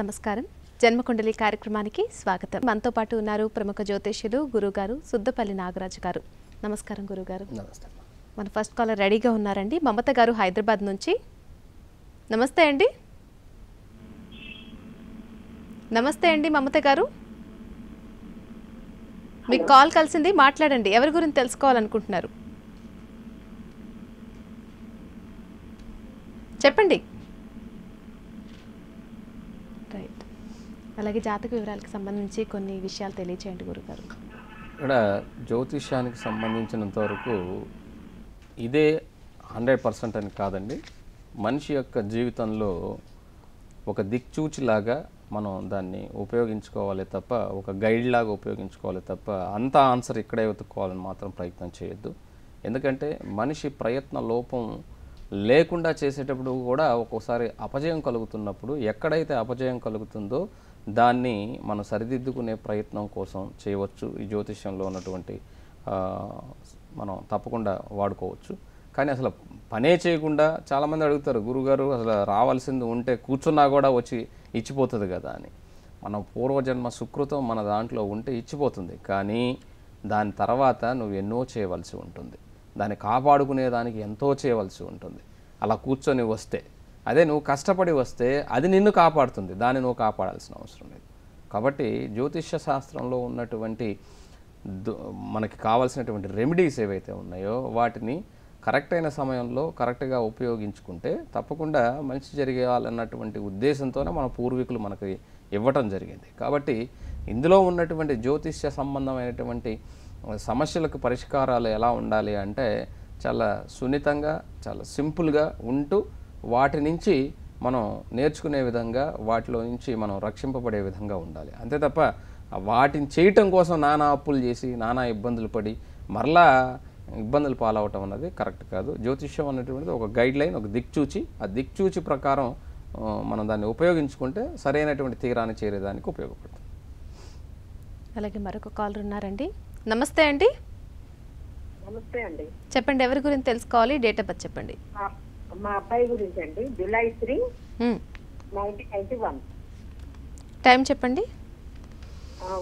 నమస్కారం. జన్మకుండలి కార్యక్రమానికి స్వాగతం. మనతో పాటు ఉన్నారు ప్రముఖ జ్యోతిష్యులు గురుగారు సుద్దపల్లి నాగరాజు గారు. నమస్కారం గురుగారు. నమస్తే. మన ఫస్ట్ కాలర్ రెడీగా ఉన్నారండి. మమత గారు హైదరాబాద్ నుంచి. నమస్తే అండి. నమస్తే అండి మమత గారు. మీకు కాల్ కలిసింది, మాట్లాడండి. ఎవరి గురించి తెలుసుకోవాలనుకుంటున్నారు చెప్పండి. రైట్. అలాగే జాతక వివరాలకు సంబంధించి కొన్ని విషయాలు తెలియచేయండి గురుగారు. ఇక్కడ జ్యోతిష్యానికి సంబంధించినంత వరకు ఇదే 100% అని కాదండి. మనిషి యొక్క జీవితంలో ఒక దిక్చూచిలాగా మనం దాన్ని ఉపయోగించుకోవాలి తప్ప, ఒక గైడ్ లాగా ఉపయోగించుకోవాలి తప్ప అంత ఆన్సర్ ఇక్కడే వెతుక్కోవాలని మాత్రం ప్రయత్నం చేయొద్దు. ఎందుకంటే మనిషి ప్రయత్న లోపం లేకుండా చేసేటప్పుడు కూడా ఒక్కోసారి అపజయం కలుగుతున్నప్పుడు ఎక్కడైతే అపజయం కలుగుతుందో దాన్ని మనం సరిదిద్దుకునే ప్రయత్నం కోసం చేయవచ్చు. ఈ జ్యోతిష్యంలో ఉన్నటువంటి మనం తప్పకుండా వాడుకోవచ్చు. కానీ అసలు పనే చేయకుండా చాలామంది అడుగుతారు, గురుగారు అసలు రావాల్సింది ఉంటే కూర్చున్నా కూడా వచ్చి ఇచ్చిపోతుంది కదా అని. మన పూర్వజన్మ సుకృతం మన దాంట్లో ఉంటే ఇచ్చిపోతుంది, కానీ దాని తర్వాత నువ్వు ఎన్నో చేయవలసి ఉంటుంది. దాన్ని కాపాడుకునే దానికి ఎంతో చేయవలసి ఉంటుంది. అలా కూర్చొని వస్తే, అదే నువ్వు కష్టపడి వస్తే అది నిన్ను కాపాడుతుంది, దాన్ని నువ్వు కాపాడాల్సిన అవసరం లేదు. కాబట్టి జ్యోతిష్య శాస్త్రంలో ఉన్నటువంటి మనకి కావాల్సినటువంటి రెమెడీస్ ఏవైతే ఉన్నాయో వాటిని కరెక్ట్ అయిన సమయంలో కరెక్ట్గా ఉపయోగించుకుంటే తప్పకుండా మంచి జరిగేయాలన్నటువంటి ఉద్దేశంతోనే మన పూర్వీకులు మనకి ఇవ్వటం జరిగింది. కాబట్టి ఇందులో ఉన్నటువంటి జ్యోతిష్య సంబంధమైనటువంటి సమస్యలకు పరిష్కారాలు ఎలా ఉండాలి అంటే చాలా సున్నితంగా, చాలా సింపుల్గా ఉంటూ వాటి నుంచి మనం నేర్చుకునే విధంగా, వాటిలో నుంచి మనం రక్షింపబడే విధంగా ఉండాలి. అంతే తప్ప వాటిని చేయటం కోసం నానా అప్పులు చేసి నానా ఇబ్బందులు పడి మరలా ఇబ్బందులు పాలవటం అన్నది కరెక్ట్ కాదు. జ్యోతిష్యం అనేటువంటిది ఒక గైడ్ లైన్, ఒక దిక్చూచి. ఆ దిక్చూచి ప్రకారం మనం దాన్ని ఉపయోగించుకుంటే సరైనటువంటి తీరాన్ని చేరేదానికి ఉపయోగపడుతుంది. అలాగే మరొక కాలర్ ఉన్నారండి. నమస్తే అండి. నమస్తే అండి. చెప్పండి, ఎవరి గురించి తెలుసుకోవాలి? డేట్ ఆఫ్ బర్త్ చెప్పండి. మా అబ్బాయి గురించి అండి. జూలై 3, 1991. టైం చెప్పండి.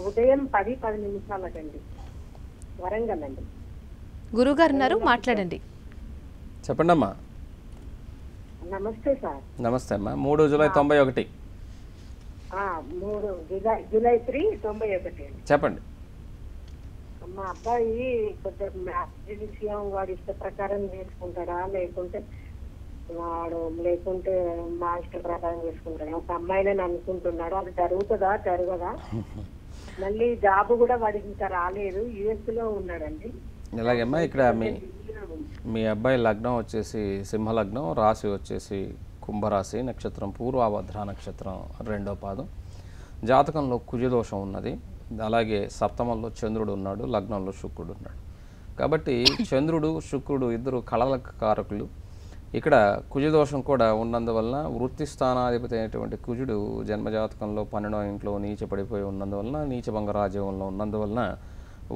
ఉదయం 10 నిమిషాలకండి. వరంగల్ అండి. గురుగారు ఉన్నారు, మాట్లాడండి. చెప్పండి అమ్మా. నమస్తే సార్. నమస్తే అమ్మా. 3 జూలై 91. 3 జూలై 3, 91 అండి. చెప్పండి. మా అబ్బాయి కొంచెం మ్యాథ్స్ విషయం వాడి ఇష్ట ప్రకారం నేర్చుకుంటాడా, లేకుంటే మా ఇష్ట ప్రకారం చేసుకుంటాడా? ఒక అమ్మాయిని అనుకుంటున్నాడు. అది జరుగుతుందా జరగదా? మళ్ళీ జాబ్ కూడా వాడికి ఇంకా రాలేదు. యుఎస్ లో ఉన్నాడండి. ఇలాగమ్మా, ఇక్కడ మీ అబ్బాయి లగ్నం వచ్చేసి సింహలగ్నం, రాశి వచ్చేసి కుంభరాశి, నక్షత్రం పూర్వాభద్ర నక్షత్రం 2వ పాదం. జాతకంలో కుజదోషం ఉన్నది. అలాగే సప్తమంలో చంద్రుడు ఉన్నాడు, లగ్నంలో శుక్రుడు ఉన్నాడు. కాబట్టి చంద్రుడు శుక్రుడు ఇద్దరు కళలకు కారకులు. ఇక్కడ కుజదోషం కూడా ఉన్నందువలన వృత్తి స్థానాధిపతి అయినటువంటి కుజుడు జన్మజాతకంలో 12వ ఇంట్లో నీచపడిపోయి ఉన్నందువలన, నీచభంగ రాజ్యంలో ఉన్నందువలన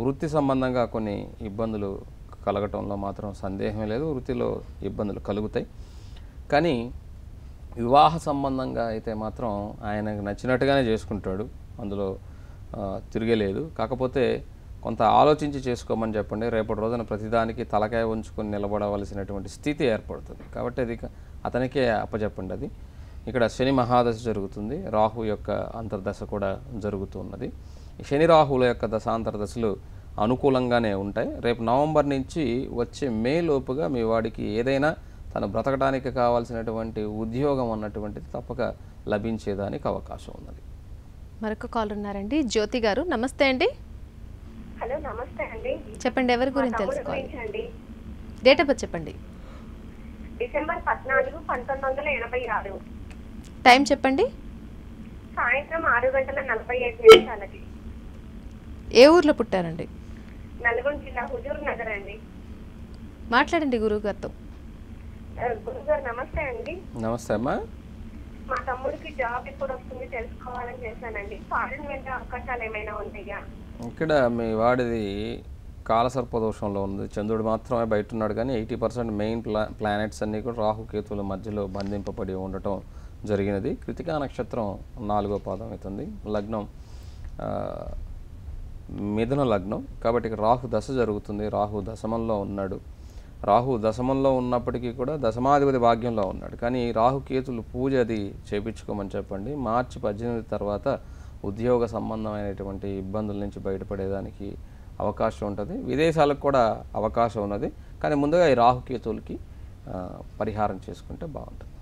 వృత్తి సంబంధంగా కొన్ని ఇబ్బందులు కలగటంలో మాత్రం సందేహమే లేదు. వృత్తిలో ఇబ్బందులు కలుగుతాయి. కానీ వివాహ సంబంధంగా అయితే మాత్రం ఆయనకు నచ్చినట్టుగానే చేసుకుంటాడు, అందులో తిరిగేలేదు. కాకపోతే కొంత ఆలోచించి చేసుకోమని చెప్పండి. రేపటి రోజున ప్రతిదానికి తలకాయ ఉంచుకొని నిలబడవలసినటువంటి స్థితి ఏర్పడుతుంది. కాబట్టి అది అతనికే అప్పచెప్పండి. అది ఇక్కడ శని మహాదశ జరుగుతుంది, రాహు యొక్క అంతర్దశ కూడా జరుగుతున్నది. శని రాహుల యొక్క దశాంతర దశలు అనుకూలంగానే ఉంటాయి. రేపు నవంబర్ నుంచి వచ్చే మే లోపుగా మీ వాడికి ఏదైనా తను బ్రతకడానికి కావాల్సినటువంటి ఉద్యోగం అన్నటువంటిది తప్పక లభించేదానికి అవకాశం ఉన్నది. మరొక కాల్ ఉన్నారండి. జ్యోతి గారు. నమస్తే అండి. హలో, నమస్తే అండి. చెప్పండి, ఎవరి గురించి తెలుసుకోవాలి? డేట్ ఆఫ్ బర్త్ చెప్పండి. డిసెంబర్ 14, 1986. టైం చెప్పండి. సాయంత్రం 6:45 ఏ ఊర్లో పుట్టారండి? నల్గొండ జిల్లా హుజూర్ నగర్ అండి. మాట్లాడండి గురువుగారితో. గురుగారు నమస్తే అండి. నమస్తే అమ్మా. మా తమ్ముడికి జాబ్ ఎప్పుడు వస్తుంది తెలుసుకోవాలని చేశానండి. ఫారెన్ వెళ్ళే అవకాశాలు ఏమైనా ఉంటాయా? ఇక్కడ మీ వాడిది కాలసర్పదోషంలో ఉంది. చంద్రుడు మాత్రమే బయట ఉన్నాడు, కానీ 80% మెయిన్ ప్లానెట్స్ అన్నీ కూడా రాహుకేతువుల మధ్యలో బంధింపబడి ఉండటం జరిగినది. కృతికా నక్షత్రం 4వ పాదం అవుతుంది. లగ్నం మిథున లగ్నం కాబట్టి ఇక్కడ రాహు దశ జరుగుతుంది. రాహు దశమంలో ఉన్నాడు. రాహు దశమంలో ఉన్నప్పటికీ కూడా దశమాధిపతి భాగ్యంలో ఉన్నాడు. కానీ రాహుకేతులు పూజ అది చేయించుకోమని చెప్పండి. మార్చి 18 తర్వాత ఉద్యోగ సంబంధమైనటువంటి ఇబ్బందుల నుంచి బయటపడేదానికి అవకాశం ఉంటుంది. విదేశాలకు కూడా అవకాశం ఉన్నది. కానీ ముందుగా ఈ రాహుకేతువులకి పరిహారం చేసుకుంటే బాగుంటుంది.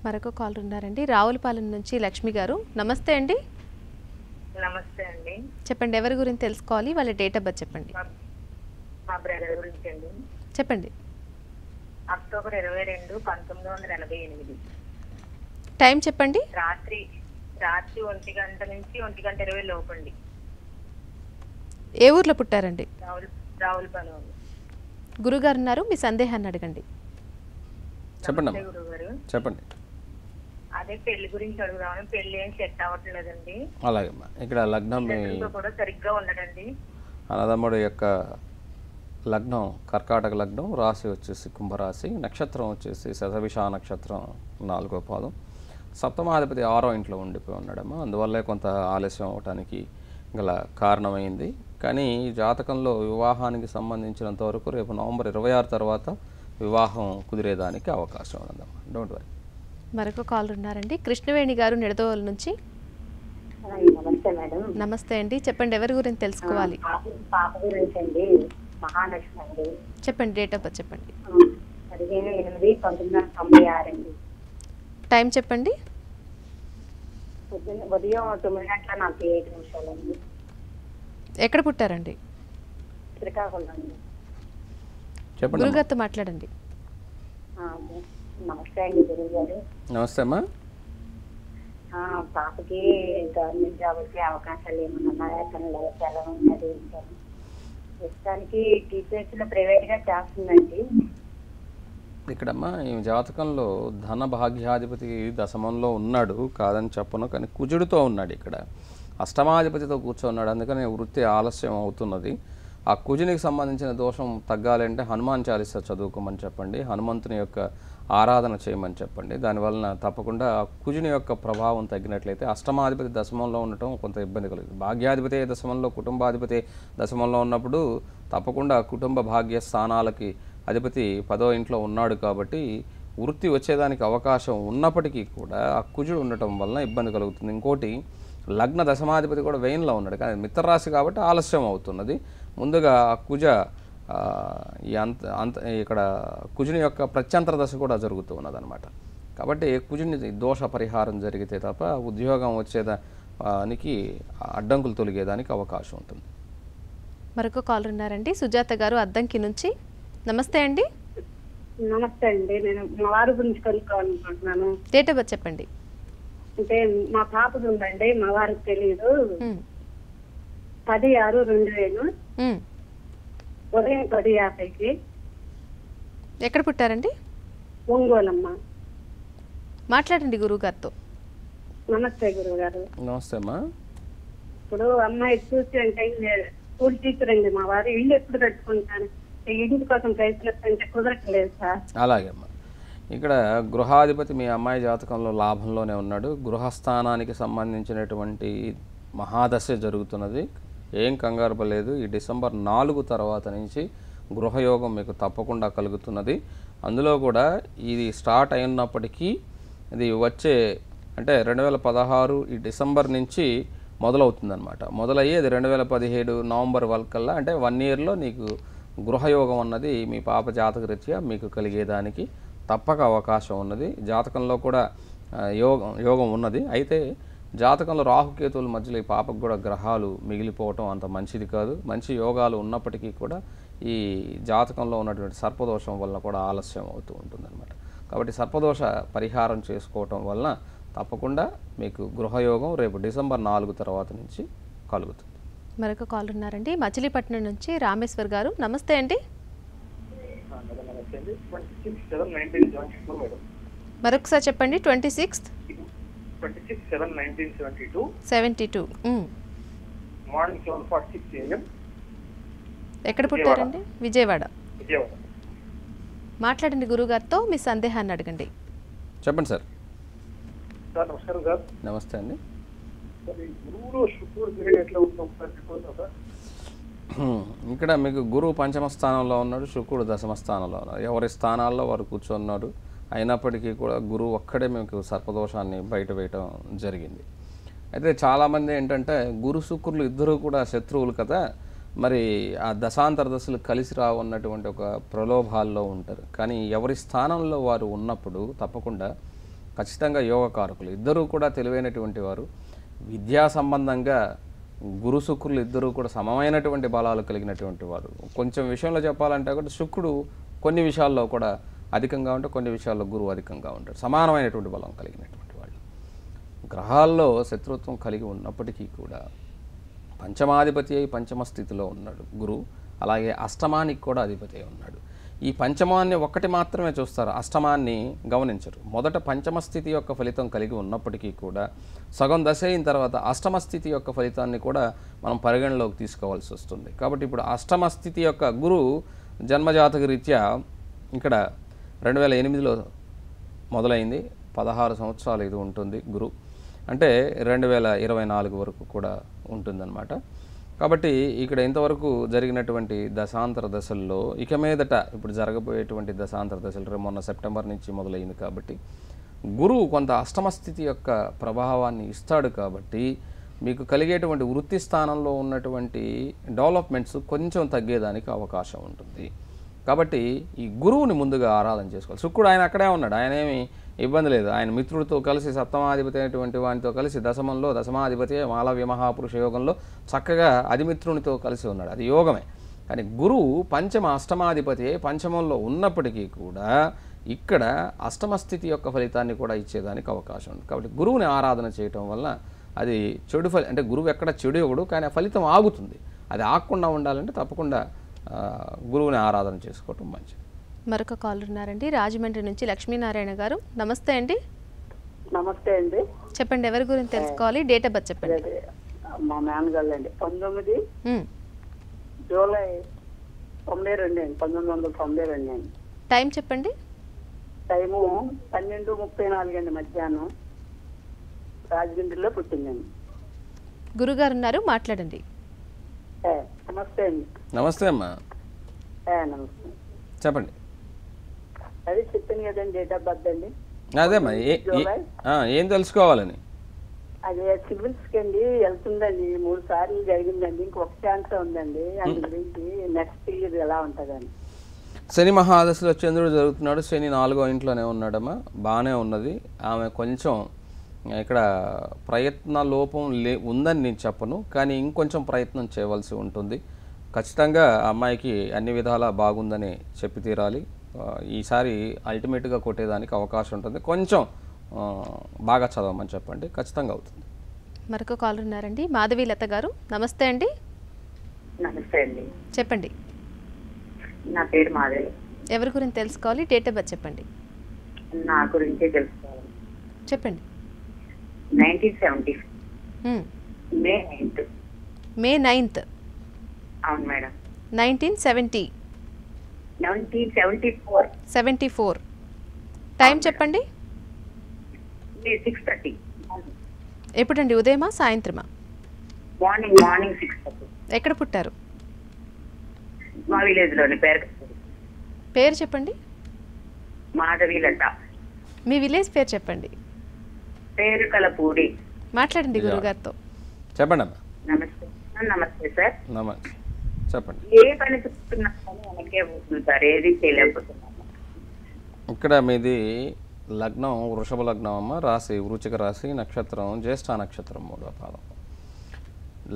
మరొక కాల్ ఉన్నారండి, రావులపాలెం నుంచి లక్ష్మి గారు. నమస్తే అండి. నమస్తే అండి. చెప్పండి, ఎవరి గురించి తెలుసుకోవాలి? వాళ్ళ డేట్ ఆఫ్ బర్త్ చెప్పండి. మా బ్రదర్ గురించి అండి. చెప్పండి. అక్టోబర్ 22, 1988. టైం చెప్పండి. రాత్రి 1 గంట నుంచి 1 గంట 20 లోపండి. ఏ ఊర్లో పుట్టారండి? రావులపాలెం. గురుగారు ఉన్నారు, మీ సందేహాన్ని అడగండి. చెప్పండి గురుగారు. చెప్పండి. అదే పెళ్లి గురించి అడుగుదామని, పెళ్లి ఏం సెట్ అవ్వట్లేదండి. అలాగేమ్మా, ఇక్కడ లగ్నం కూడా సరిగ్గా ఉండదండి. అన్నదమ్ముడు యొక్క లగ్నం కర్కాటక లగ్నం, రాశి వచ్చేసి కుంభరాశి, నక్షత్రం వచ్చేసి శతభిష నక్షత్రం 4వ పాదం. సప్తమాధిపతి 6వ ఇంట్లో ఉండిపోయి ఉన్నాడమ్మా. అందువల్లే కొంత ఆలస్యం అవటానికి గల కారణమైంది. కానీ జాతకంలో వివాహానికి సంబంధించినంత వరకు రేపు నవంబర్ 26 తర్వాత వివాహం కుదిరేదానికి అవకాశం ఉన్నదమ్మా. Don't worry. మరొక కాల్ ఉన్నారండి, కృష్ణవేణి గారు నిడదవోలు నుంచి. నమస్తే మేడం. నమస్తే అండి. చెప్పండి, ఎవరి గురించి తెలుసుకోవాలి? పాప గురించి అండి. మహాలక్ష్మి అండి. చెప్పండి, డేట్ ఆఫ్ బర్త్ చెప్పండి. 15/8/1996 అండి. టైం చెప్పండి. ఉదయం 9:47 అండి. ఎక్కడ పుట్టారండి? శ్రీకాకుళం అండి. చెప్పండి. గురుగారితో మాట్లాడండి. నమస్తే అండి గురుగారు. నమస్తే అమ్మా. పాపకి గవర్నమెంట్ జాబ్ వచ్చే అవకాశాలు ఏమన్నా తన లైఫ్ ఎలా ఉన్నది? ప్రస్తుతానికి టీచర్స్ లో ప్రైవేట్ గా చేస్తుందండి. ఇక్కడమ్మా ఈ జాతకంలో ధన భాగ్యాధిపతి దశమంలో ఉన్నాడు, కాదని చెప్పను. కానీ కుజుడితో ఉన్నాడు. ఇక్కడ అష్టమాధిపతితో కూర్చోన్నాడు. అందుకని వృత్తి ఆలస్యం అవుతున్నది. ఆ కుజునికి సంబంధించిన దోషం తగ్గాలంటే హనుమాన్ చాలీసా చదువుకోమని చెప్పండి. హనుమంతుని యొక్క ఆరాధన చేయమని చెప్పండి. దానివలన తప్పకుండా కుజుని యొక్క ప్రభావం తగ్గినట్లయితే అష్టమాధిపతి దశమంలో ఉండటం కొంత ఇబ్బంది కలుగుతుంది. భాగ్యాధిపతి దశమంలో, కుటుంబాధిపతి దశమంలో ఉన్నప్పుడు తప్పకుండా కుటుంబ భాగ్య స్థానాలకి అధిపతి 10వ ఇంట్లో ఉన్నాడు. కాబట్టి వృత్తి వచ్చేదానికి అవకాశం ఉన్నప్పటికీ కూడా ఆ కుజుడు ఉండటం వలన ఇబ్బంది కలుగుతుంది. ఇంకోటి లగ్న దశమాధిపతి కూడా వ్యయంలో ఉన్నాడు. కానీ మిత్రరాశి కాబట్టి ఆలస్యం అవుతున్నది. ముందుగా కుజ ఇక్కడ కుజుని యొక్క ప్రత్యంతర దశ కూడా జరుగుతూ ఉన్నదన్నమాట. కాబట్టి కుజుని దోష పరిహారం జరిగితే తప్ప ఉద్యోగం వచ్చేదానికి అడ్డంకులు తొలగేదానికి అవకాశం ఉంటుంది. మరొక కాల్ ఉన్నారండి, సుజాత గారు అద్దంకి నుంచి. నమస్తే అండి. నమస్తే అండి. నేను మా వారి గురించి కనుక్కోవాలనుకుంటున్నాను. డేట్ ఆఫ్ బర్త్ చెప్పండి. అంటే మా పాపది ఉందండి, మా వారికి తెలియదు. 10/6/2000 ఉదయం 10:50కి. ఎక్కడ పుట్టారండి? ఒంగోలమ్మ. మాట్లాడండి గురువుగారితో. నమస్తే గురువు గారు. నమస్తే అమ్మా. ఇప్పుడు అమ్మాయి చూసి అంటే స్కూల్ టీచర్ అండి మా వారు. ఇల్లు ఎప్పుడు కట్టుకుంటాను, ఇంటి కోసం ప్రయత్నిస్తుంటే కుదరట్లేదు సార్. అలాగే అమ్మా, ఇక్కడ గృహాధిపతి మీ అమ్మాయి జాతకంలో లాభంలోనే ఉన్నాడు. గృహస్థానానికి సంబంధించినటువంటి మహాదశ జరుగుతున్నది. ఏం కంగారు పడలేదు. ఈ డిసెంబర్ 4 తర్వాత నుంచి గృహయోగం మీకు తప్పకుండా కలుగుతున్నది. అందులో కూడా ఇది స్టార్ట్ అయినప్పటికీ ఇది వచ్చే అంటే 2016 ఈ డిసెంబర్ నుంచి మొదలవుతుందన్నమాట. మొదలయ్యి అది 2017 నవంబర్ వరకల్లా అంటే 1 ఇయర్లో నీకు గృహయోగం అన్నది మీ పాప జాతక రీత్యా మీకు కలిగేదానికి తప్పక అవకాశం ఉన్నది. జాతకంలో కూడా యోగం ఉన్నది. అయితే జాతకంలో రాహుకేతువుల మధ్యలో ఈ పాపకు కూడా గ్రహాలు మిగిలిపోవటం అంత మంచిది కాదు. మంచి యోగాలు ఉన్నప్పటికీ కూడా ఈ జాతకంలో ఉన్నటువంటి సర్పదోషం వల్ల కూడా ఆలస్యం అవుతూ ఉంటుందన్నమాట. కాబట్టి సర్పదోష పరిహారం చేసుకోవటం వలన తప్పకుండా మీకు గృహయోగం రేపు డిసెంబర్ 4 తర్వాత నుంచి కలుగుతుంది. మరొక కాల్ ఉన్నారండి, మచిలీపట్నం నుంచి రామేశ్వర్ గారు. నమస్తే అండి. మరొకసారి చెప్పండి. 26/7/1972 మార్నింగ్ 7:46 AM. ఎక్కడ పుట్టారండి? విజయవాడ. మాట్లాడండి గురుగారితో, మీ సందేహాన్ని అడగండి. చెప్పండి సార్. సార్ నమస్కారం సార్. నమస్తే అండి. సార్ ఈ గురువులో శుక్రుడు గ్రహం ఎట్లా ఉందో ఒకసారి చెప్పండి సార్. ఇక్కడ మీకు గురువు పంచమ స్థానంలో ఉన్నాడు, శుక్రుడు దశమ స్థానంలో ఉన్నాడు. ఎవరి స్థానాల్లో వారు కూర్చున్నాడు. అయినప్పటికీ కూడా గురువు ఒక్కడే మీకు సర్పదోషాన్ని బయట వేయటం జరిగింది. అయితే చాలామంది ఏంటంటే గురు శుక్రులు ఇద్దరూ కూడా శత్రువులు కదా, మరి ఆ దశాంతర దశలు కలిసి రావు అన్నటువంటి ఒక ప్రలోభాల్లో ఉంటారు. కానీ ఎవరి స్థానంలో వారు ఉన్నప్పుడు తప్పకుండా ఖచ్చితంగా యోగకారకులు ఇద్దరూ కూడా తెలివైనటువంటి వారు. విద్యా సంబంధంగా గురు శుక్రులు ఇద్దరూ కూడా సమమైనటువంటి బలాలు కలిగినటువంటి వారు. కొంచెం విషయంలో చెప్పాలంటే కూడా శుక్రుడు కొన్ని విషయాల్లో కూడా అధికంగా ఉంటే కొన్ని విషయాల్లో గురువు అధికంగా ఉంటాడు. సమానమైనటువంటి బలం కలిగినటువంటి వాళ్ళు. గ్రహాల్లో శత్రుత్వం కలిగి ఉన్నప్పటికీ కూడా పంచమాధిపతి అయి పంచమ స్థితిలో ఉన్నాడు గురువు. అలాగే అష్టమానికి కూడా అధిపతి అయి ఉన్నాడు. ఈ పంచమాన్ని ఒక్కటి మాత్రమే చూస్తారు, అష్టమాన్ని గమనించరు. మొదట పంచమ స్థితి యొక్క ఫలితం కలిగి ఉన్నప్పటికీ కూడా సగం దశ అయిన తర్వాత అష్టమ స్థితి యొక్క ఫలితాన్ని కూడా మనం పరిగణలోకి తీసుకోవాల్సి వస్తుంది. కాబట్టి ఇప్పుడు అష్టమ స్థితి యొక్క గురువు జన్మజాతక రీత్యా ఇక్కడ 2008లో మొదలైంది. 16 సంవత్సరాలు ఇది ఉంటుంది గురు, అంటే 2024 వరకు కూడా ఉంటుందన్నమాట. కాబట్టి ఇక్కడ ఇంతవరకు జరిగినటువంటి దశాంతర దశల్లో ఇక మీదట ఇప్పుడు జరగబోయేటువంటి దశాంతర దశలు మొన్న సెప్టెంబర్ నుంచి మొదలైంది. కాబట్టి గురువు కొంత అష్టమ స్థితి యొక్క ప్రభావాన్ని ఇస్తాడు. కాబట్టి మీకు కలిగేటువంటి వృత్తి స్థానంలో ఉన్నటువంటి డెవలప్మెంట్స్ కొంచెం తగ్గేదానికి అవకాశం ఉంటుంది. కాబట్టి ఈ గురువుని ముందుగా ఆరాధన చేసుకోవాలి. శుక్రుడు ఆయన అక్కడే ఉన్నాడు, ఆయన ఏమి ఇబ్బంది లేదు. ఆయన మిత్రుడితో కలిసి సప్తమాధిపతి అయినటువంటి వానితో కలిసి దశమంలో దశమాధిపతి మాలవ్య మహాపురుష యోగంలో చక్కగా అధిమిత్రునితో కలిసి ఉన్నాడు, అది యోగమే. కానీ గురువు పంచమ అష్టమాధిపతి పంచమంలో ఉన్నప్పటికీ కూడా ఇక్కడ అష్టమ స్థితి యొక్క ఫలితాన్ని కూడా ఇచ్చేదానికి అవకాశం ఉంది. కాబట్టి గురువుని ఆరాధన చేయటం వల్ల అది చెడు అంటే గురువు ఎక్కడ చెడు ఇవ్వడు, కానీ ఆ ఫలితం ఆగుతుంది. అది ఆగకుండా ఉండాలంటే తప్పకుండా గురువుని ఆరాధన చేసుకోవటం మంచిది. మరొక కాల్ ఉన్నారండి, రాజమండ్రి నుంచి లక్ష్మీనారాయణ గారు. నమస్తే అండి. నమస్తే అండి. చెప్పండి, ఎవరి గురించి తెలుసుకోవాలి? డేట్ ఆఫ్ బర్త్ చెప్పండి. మా నాన్నగారు అండి 19 జూలై 92 అండి, 1992 అండి. టైం చెప్పండి. టైము 12:34 అండి మధ్యాహ్నం. రాజమండ్రిలో పుట్టిందండి. గురుగారు ఉన్నారు, మాట్లాడండి. నమస్తే అండి. నమస్తే అమ్మా, నమస్తే. చెప్పండి. అది చెప్తాను కదండి, డేట్ ఆఫ్ బర్త్ అండి. అదేమ్మా, ఏం తెలుసుకోవాలని? అదే సివిల్స్ కి అండి వెళ్తుందండి, 3 సార్లు జరిగిందండి, ఇంకొక ఛాన్స్ ఉందండి. అందు గురించి నెక్స్ట్ ఇయర్ ఎలా ఉంటుందండి? శని మహాదశలో చంద్రుడు జరుగుతున్నాడు. శని 4వ ఇంట్లోనే ఉన్నాడమ్మా, బాగానే ఉన్నది. ఆమె కొంచెం ఇక్కడ ప్రయత్న లోపం ఉందని నేను చెప్పను, కానీ ఇంకొంచెం ప్రయత్నం చేయవలసి ఉంటుంది. ఖచ్చితంగా అమ్మాయికి అన్ని విధాలా బాగుందని చెప్పి తీరాలి. ఈసారి అల్టిమేట్గా కొట్టేదానికి అవకాశం ఉంటుంది. కొంచెం బాగా చదవమని చెప్పండి, ఖచ్చితంగా అవుతుంది. మరొక కాల్ ఉన్నారండి, మాధవి లత గారు. నమస్తే అండి. నమస్తే అండి. చెప్పండి. నా పేరు మాధవి. ఎవరి గురించి తెలుసుకోవాలి? డేట్ ఆఫ్ బర్త్ చెప్పండి. నా గురించే తెలుసుకోవాలి. చెప్పండి. 1970 మే 9th. మే 9th. అవును మేడం. 1970. 1974. 74. టైం చెప్పండి. 6:30. ఎప్పుడండి, ఉదయమా సాయంత్రమా? మార్నింగ్ 6:30. ఎక్కడ పుట్టారు? మా విలేజ్ లోని పేరు చెప్పండి. మాధవి లత. మీ విలేజ్ పేరు చెప్పండి. పేరు కలపూడి. మాట్లాడండి గురుగారితో. చెప్పండి అమ్మా. నమస్తే. నమస్తే సార్. నమస్తే, చెప్పండి. ఏ పని చూస్తున్నా వెనకే పోతుంది సార్, ఏది చేయలేకపోతున్నాను. ఇక్కడ మీది లగ్నం వృషభ లగ్నం అమ్మ, రాశి వృచ్చిక రాశి, నక్షత్రం జ్యేష్ఠ నక్షత్రం 3వ పాదం.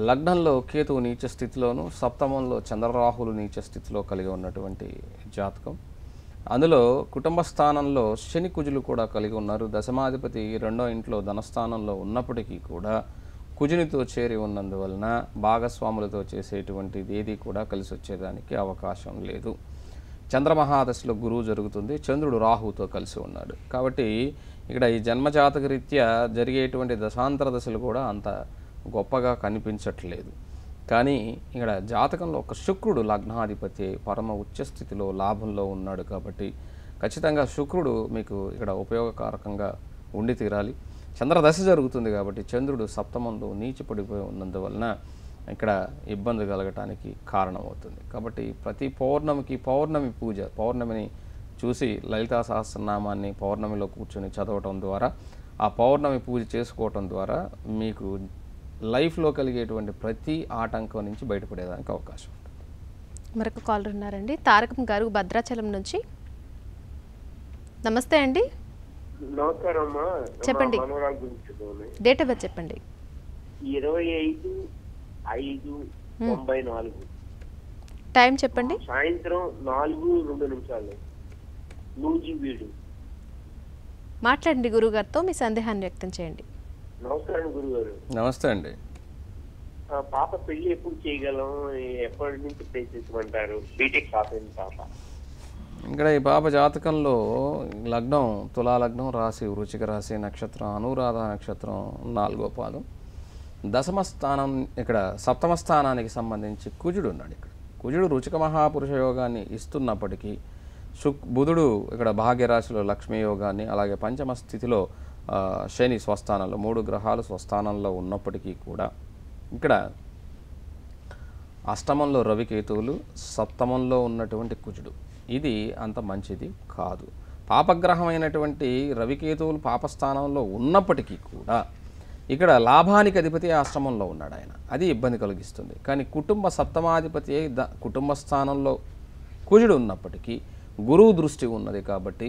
లగ్నంలో కేతువు నీచ స్థితిలోను, సప్తమంలో చంద్రరాహులు నీచ స్థితిలో కలిగి ఉన్నటువంటి జాతకం. అందులో కుటుంబ స్థానంలో శని కుజులు కూడా కలిగి ఉన్నారు. దశమాధిపతి 2వ ఇంట్లో ధనస్థానంలో ఉన్నప్పటికీ కూడా కుజునితో చేరి ఉన్నందువలన భాగస్వాములతో చేసేటువంటిది ఏది కూడా కలిసి వచ్చేదానికి అవకాశం లేదు. చంద్రమహాదశలో గురువు జరుగుతుంది, చంద్రుడు రాహుతో కలిసి ఉన్నాడు. కాబట్టి ఇక్కడ ఈ జన్మజాతక రీత్యా జరిగేటువంటి దశాంతర దశలు కూడా అంత గొప్పగా కనిపించట్లేదు. కానీ ఇక్కడ జాతకంలో ఒక శుక్రుడు లగ్నాధిపతి పరమ ఉచ్చస్థితిలో లాభంలో ఉన్నాడు. కాబట్టి ఖచ్చితంగా శుక్రుడు మీకు ఇక్కడ ఉపయోగకారకంగా ఉండి తీరాలి. చంద్రదశ జరుగుతుంది కాబట్టి చంద్రుడు సప్తమంలో నీచపడిపోయి ఉన్నందువలన ఇక్కడ ఇబ్బంది కలగటానికి కారణమవుతుంది. కాబట్టి ప్రతి పౌర్ణమి పూజ, పౌర్ణమిని చూసి లలితా సహస్రనామాన్ని పౌర్ణమిలో కూర్చొని చదవటం ద్వారా, ఆ పౌర్ణమి పూజ చేసుకోవటం ద్వారా మీకు లైఫ్లో కలిగేటువంటి ప్రతి ఆటంకం నుంచి బయటపడేదానికి అవకాశం ఉంటుంది. మరొక కాలర్ ఉన్నారండి, తారకం గారు భద్రాచలం నుంచి. నమస్తే అండి, నమస్కారం అమ్మా. చెప్పండి. మనవరాల గురించి డేట్ ఆఫ్ బర్త్ చెప్పండి. 25/5/94 టైం చెప్పండి. సాయంత్రం 4:02 నూజివీడు. మాట్లాడండి గురుగారితో, మీ సందేహాన్ని వ్యక్తం చేయండి. నమస్కారం గురుగారు. నమస్తే అండి. పాప పెళ్లి ఎప్పుడు చేయగలం, ఎప్పటి నుంచి ప్రయత్నించమంటారు? బీటెక్ పాప పాప. ఇక్కడ ఈ పాప జాతకంలో లగ్నం తులా లగ్నం, రాశి వృశ్చిక రాశి, నక్షత్రం అనురాధ నక్షత్రం 4వ పాదం. దశమ స్థానం, ఇక్కడ సప్తమ స్థానానికి సంబంధించి కుజుడు ఉన్నాడు. ఇక్కడ కుజుడు రుచిక మహాపురుష యోగాన్ని ఇస్తున్నప్పటికీ బుధుడు ఇక్కడ భాగ్యరాశిలో లక్ష్మీ యోగాన్ని, అలాగే పంచమ స్థితిలో శని స్వస్థానంలో, 3 గ్రహాలు స్వస్థానంలో ఉన్నప్పటికీ కూడా ఇక్కడ అష్టమంలో రవికేతువులు, సప్తమంలో ఉన్నటువంటి కుజుడు, ఇది అంత మంచిది కాదు. పాపగ్రహమైనటువంటి రవికేతువులు పాపస్థానంలో ఉన్నప్పటికీ కూడా ఇక్కడ లాభానికి అధిపతి ఆశ్రమంలో ఉన్నాడు ఆయన, అది ఇబ్బంది కలిగిస్తుంది. కానీ కుటుంబ సప్తమాధిపతి కుటుంబ స్థానంలో కుజుడు ఉన్నప్పటికీ గురువు దృష్టి ఉన్నది కాబట్టి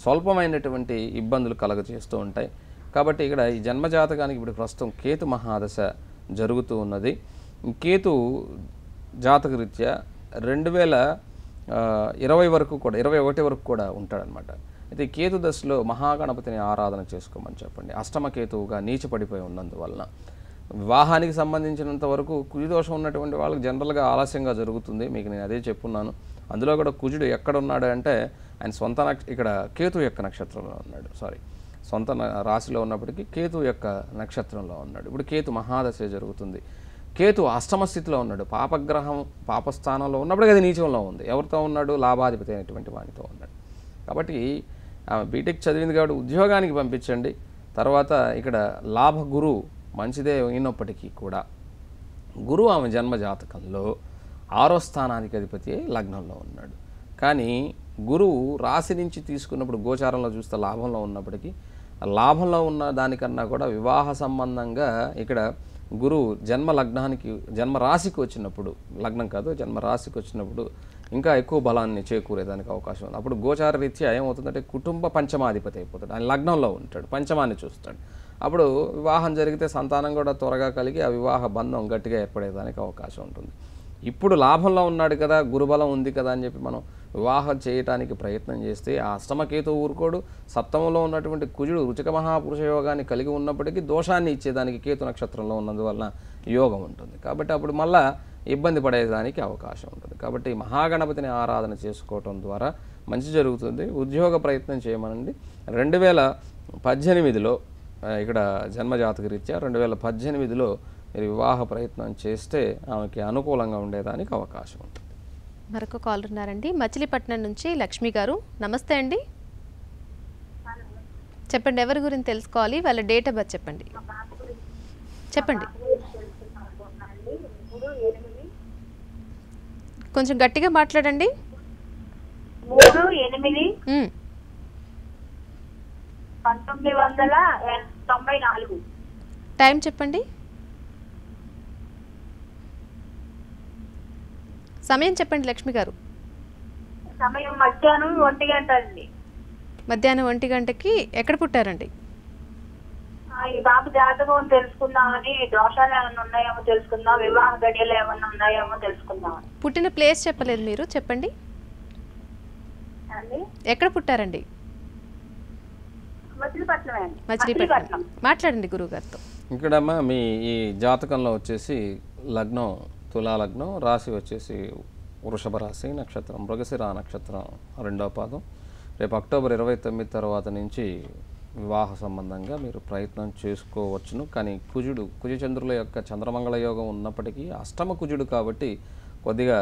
స్వల్పమైనటువంటి ఇబ్బందులు కలగజేస్తూ ఉంటాయి. కాబట్టి ఇక్కడ ఈ జన్మజాతకానికి ఇప్పుడు ప్రస్తుతం కేతు మహాదశ జరుగుతూ ఉన్నది. కేతు జాతకరీత్యా 2020 వరకు కూడా 21 వరకు కూడా ఉంటాడనమాట. అయితే కేతు దశలో మహాగణపతిని ఆరాధన చేసుకోమని చెప్పండి. అష్టమ కేతువుగా నీచపడిపోయి ఉన్నందువలన వివాహానికి సంబంధించినంత వరకు కుజుదోషం ఉన్నటువంటి వాళ్ళకి జనరల్గా ఆలస్యంగా జరుగుతుంది. మీకు నేను అదే చెప్పున్నాను. అందులో కూడా కుజుడు ఎక్కడ ఉన్నాడు అంటే ఆయన సొంత ఇక్కడ కేతు యొక్క నక్షత్రంలో ఉన్నాడు, సొంత రాశిలో ఉన్నప్పటికీ కేతు యొక్క నక్షత్రంలో ఉన్నాడు. ఇప్పుడు కేతు మహాదశ జరుగుతుంది. కేతు అష్టమ స్థితిలో ఉన్నాడు. పాపగ్రహం పాపస్థానంలో ఉన్నప్పటికీ అది నీచంలో ఉంది. ఎవరితో ఉన్నాడు? లాభాధిపతి అయినటువంటి వానితో ఉన్నాడు. కాబట్టి ఆమె బీటెక్ చదివింది కాబట్టి ఉద్యోగానికి పంపించండి. తర్వాత ఇక్కడ లాభ గురువు మంచిదే అయినప్పటికీ కూడా గురువు ఆమె జన్మ జాతకంలో 6వ స్థానానికి అధిపతి లగ్నంలో ఉన్నాడు. కానీ గురువు రాశి నుంచి తీసుకున్నప్పుడు గోచారంలో చూస్తే లాభంలో ఉన్నప్పటికీ లాభంలో ఉన్న దానికన్నా కూడా వివాహ సంబంధంగా ఇక్కడ గురువు జన్మ లగ్నానికి జన్మ రాశికి వచ్చినప్పుడు, లగ్నం కాదు జన్మ రాశికి వచ్చినప్పుడు ఇంకా ఎక్కువ బలాన్ని చేకూరేదానికి అవకాశం ఉంది. అప్పుడు గోచార రీత్యా ఏమవుతుందంటే కుటుంబ పంచమాధిపతి అయిపోతాడు. ఆయన లగ్నంలో ఉంటాడు, పంచమాన్ని చూస్తాడు. అప్పుడు వివాహం జరిగితే సంతానం కూడా త్వరగా కలిగి ఆ వివాహ బంధం గట్టిగా ఏర్పడేదానికి అవకాశం ఉంటుంది. ఇప్పుడు లాభంలో ఉన్నాడు కదా, గురుబలం ఉంది కదా అని చెప్పి మనం వివాహం చేయటానికి ప్రయత్నం చేస్తే ఆ అష్టమకేతు ఊరుకోడు. సప్తమంలో ఉన్నటువంటి కుజుడు రుచిక మహాపురుష యోగాన్ని కలిగి ఉన్నప్పటికీ దోషాన్ని ఇచ్చేదానికి కేతు నక్షత్రంలో ఉన్నందువలన యోగం ఉంటుంది. కాబట్టి అప్పుడు మళ్ళా ఇబ్బంది పడేదానికి అవకాశం ఉంటుంది. కాబట్టి మహాగణపతిని ఆరాధన చేసుకోవటం ద్వారా మంచి జరుగుతుంది. ఉద్యోగ ప్రయత్నం చేయమనండి. 2018లో ఇక్కడ జన్మజాతక రీత్యా 2018లో మీరు వివాహ ప్రయత్నం చేస్తే ఆమెకి అనుకూలంగా ఉండేదానికి అవకాశం ఉంటుంది. మరొక కాల్ ఉన్నారండి, మచిలీపట్నం నుంచి లక్ష్మి గారు. నమస్తే అండి, చెప్పండి ఎవరి గురించి తెలుసుకోవాలి? వాళ్ళ డేట్ ఆఫ్ బర్త్ చెప్పండి. కొంచెం గట్టిగా మాట్లాడండి. 3/8/1994. టైం చెప్పండి, సమయం చెప్పండి లక్ష్మి గారు. సమయం మధ్యాహ్నం 1 గంట అండి. మధ్యాహ్నం 1 గంటకి ఎక్కడ పుట్టారండి? ఈ బాబు జాతకం తెలుసుకుందామని, దోషాలు ఏమైనా ఉన్నాయేమో తెలుసుకుందాం, వివాహ గడియలు ఏమైనా ఉన్నాయేమో తెలుసుకుందాం. పుట్టిన ప్లేస్ చెప్పలేదు మీరు, చెప్పండి ఎక్కడ పుట్టారండి? మచిలీపట్నం. మాట్లాడండి గురువు గారితో. ఇక్కడమ్మా మీ ఈ జాతకంలో వచ్చేసి లగ్నం తులా లగ్నం, రాశి వచ్చేసి వృషభ రాశి, నక్షత్రం మృగశిర నక్షత్రం 2వ పాదం. రేపు అక్టోబర్ 29 తర్వాత నుంచి వివాహ సంబంధంగా మీరు ప్రయత్నం చేసుకోవచ్చును. కానీ కుజచంద్రుల యొక్క చంద్రమంగళ యోగం ఉన్నప్పటికీ అష్టమ కుజుడు కాబట్టి కొద్దిగా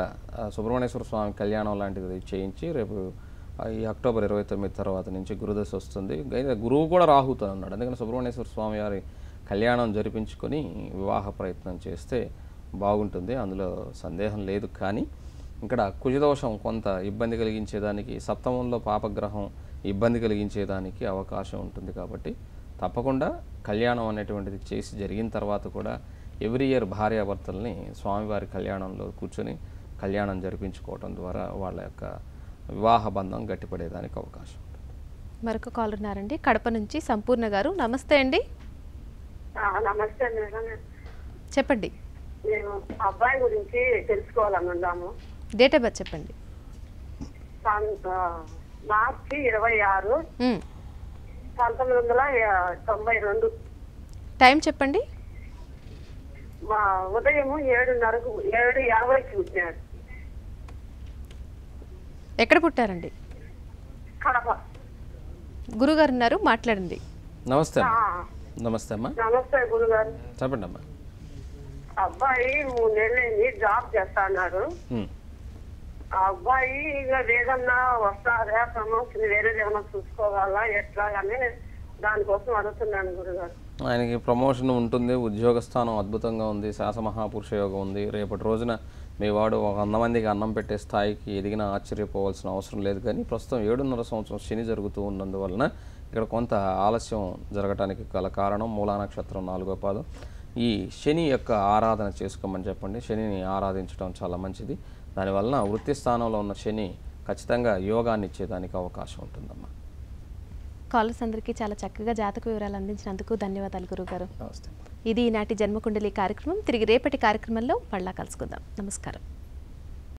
సుబ్రహ్మణ్యేశ్వర స్వామి కళ్యాణం లాంటిది చేయించి రేపు ఈ అక్టోబర్ 29 తర్వాత నుంచి గురుదశ వస్తుంది. అయితే గురువు కూడా రాహుతో ఉన్నాడు. అందుకని సుబ్రహ్మణ్యేశ్వర స్వామి వారి కళ్యాణం జరిపించుకొని వివాహ ప్రయత్నం చేస్తే బాగుంటుంది, అందులో సందేహం లేదు. కానీ ఇక్కడ కుజదోషం కొంత ఇబ్బంది కలిగించేదానికి, సప్తమంలో పాపగ్రహం ఇబ్బంది కలిగించేదానికి అవకాశం ఉంటుంది. కాబట్టి తప్పకుండా కళ్యాణం అనేటువంటిది చేసి జరిగిన తర్వాత కూడా ఎవ్రీ ఇయర్ భార్యాభర్తల్ని స్వామివారి కళ్యాణంలో కూర్చొని కళ్యాణం జరిపించుకోవడం ద్వారా వాళ్ళ యొక్క వివాహ బంధం గట్టిపడేదానికి అవకాశం ఉంటుంది. మరొక కాల్ ఉన్నారండి, కడప నుంచి సంపూర్ణ గారు. నమస్తే అండి. నమస్తే మేడం. చెప్పండి. నేను అబ్బాయి గురించి తెలుసుకోవాలనున్నాము. డేట్ ఆఫ్ బర్త్ చెప్పండి. మార్చి 26, 1992. టైం చెప్పండి. ఉదయం 7:30కు 7:50కి పుట్టినాడు. ఎక్కడ పుట్టారండి? కడప. గురుగారు ఉన్నారు, మాట్లాడండి. నమస్తే నమస్తే అమ్మా. నమస్తే గురుగారు. చెప్పండి అమ్మా. అబ్బాయి 3 నెలలైంది, జాబ్ చేస్తా అన్నాడు. ఆ అబ్బాయి ఇక ఏదన్నా వస్తారా, ప్రమోషన్ వేరేది ఏమన్నా చూసుకోవాలా ఎట్లా అని దానికోసం అడుగుతున్నాను గురుగారు. ఆయనకి ప్రమోషన్ ఉంటుంది, ఉద్యోగ స్థానం అద్భుతంగా ఉంది, శాసమహాపురుష యోగం ఉంది. రేపటి రోజున మీ వాడు 100 మందికి అన్నం పెట్టే స్థాయికి ఎదిగినా ఆశ్చర్యపోవాల్సిన అవసరం లేదు. కానీ ప్రస్తుతం 7.5 సంవత్సరం శని జరుగుతూ ఉన్నందువలన ఇక్కడ కొంత ఆలస్యం జరగటానికి గల కారణం మూలా నక్షత్రం 4వ పాదం. ఈ శని యొక్క ఆరాధన చేసుకోమని చెప్పండి. శనిని ఆరాధించడం చాలా మంచిది. దానివలన వృత్తి స్థానంలో ఉన్న శని ఖచ్చితంగా యోగాన్ని ఇచ్చేదానికి అవకాశం ఉంటుందమ్మా. కాలర్స్ అందరికీ చాలా చక్కగా జాతక వివరాలు అందించినందుకు ధన్యవాదాలు గురుగారు. నమస్తే. ఇది ఈనాటి జన్మకుండలి కార్యక్రమం. తిరిగి రేపటి కార్యక్రమంలో మళ్ళా కలుసుకుందాం. నమస్కారం.